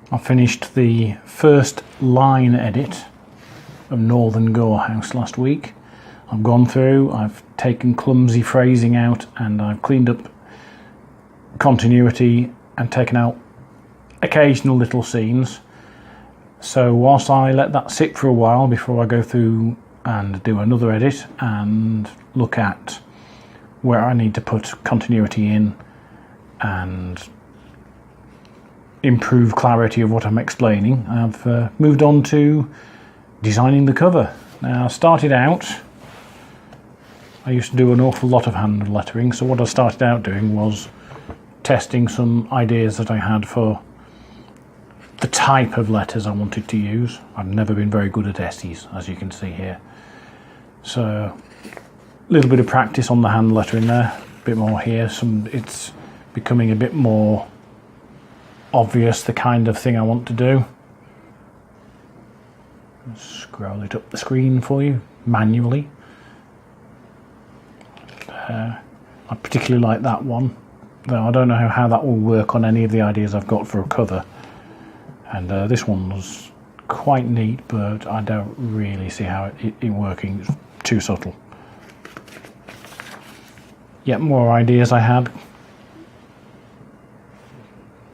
I finished the first line edit of Northern Gorehouse last week. I've gone through, I've taken clumsy phrasing out, and I've cleaned up continuity and taken out occasional little scenes. So whilst I let that sit for a while before I go through and do another edit and look at where I need to put continuity in and improve clarity of what I'm explaining, I've moved on to designing the cover. Now, I started out, I used to do an awful lot of hand lettering, so what I started out doing was testing some ideas that I had for the type of letters I wanted to use. I've never been very good at S's, as you can see here. So, a little bit of practice on the hand lettering there, a bit more here. It's becoming a bit more obvious the kind of thing I want to do. Scroll it up the screen for you manually. I particularly like that one, though I don't know how that will work on any of the ideas I've got for a cover. And this one was quite neat, but I don't really see how it working. It's too subtle. Yet more ideas I had.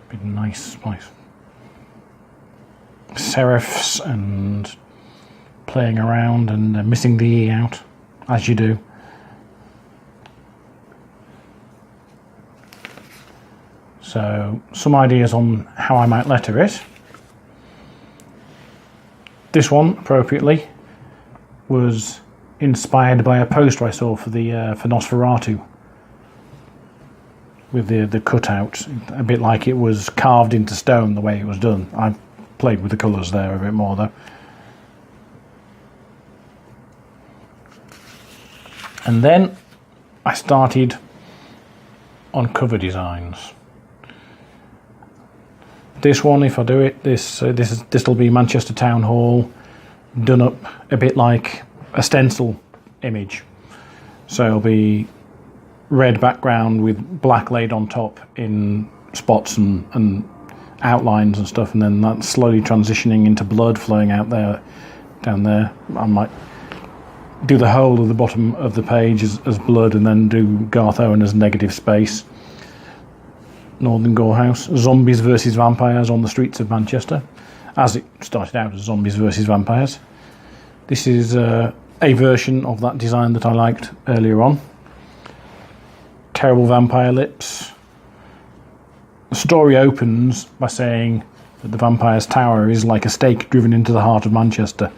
Bit nice serifs and playing around and missing the E out, as you do. So, some ideas on how I might letter it. This one, appropriately, was inspired by a poster I saw for Nosferatu, with the cutout, a bit like it was carved into stone the way it was done. I played with the colours there a bit more though. And then I started on cover designs. This one, if I do it, this will be Manchester Town Hall, done up a bit like a stencil image. So it'll be red background with black laid on top in spots and outlines and stuff, and then that's slowly transitioning into blood flowing out there, down there. I might do the whole of the bottom of the page as blood, and then do Garth Owen as negative space. Northern Gorehouse, zombies versus vampires on the streets of Manchester, as it started out as zombies versus vampires. This is a version of that design that I liked earlier on. Terrible vampire lips. The story opens by saying that the vampire's tower is like a stake driven into the heart of Manchester,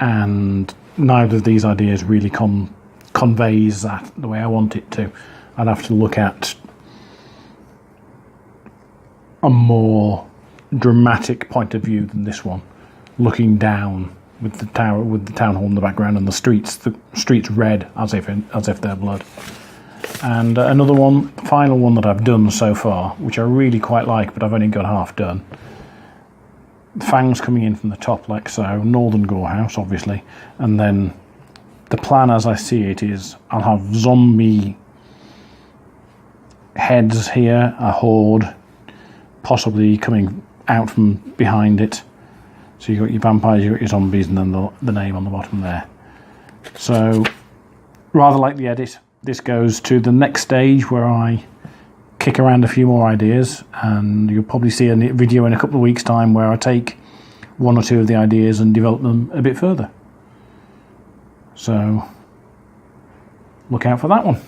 and neither of these ideas really conveys that the way I want it to. I'd have to look at a more dramatic point of view than this one, looking down with the tower, with the town hall in the background, and the streets red as if they're blood. And another one, final one that I've done so far, which I really quite like, but I've only got half done. Fangs coming in from the top like so, Northern Gorehouse obviously, and then the plan as I see it is I'll have zombie heads here, a horde, possibly coming out from behind it. So you've got your vampires, you've got your zombies, and then the name on the bottom there. So, rather like the edit, this goes to the next stage where I kick around a few more ideas, and you'll probably see a video in a couple of weeks' time where I take one or two of the ideas and develop them a bit further. So, look out for that one.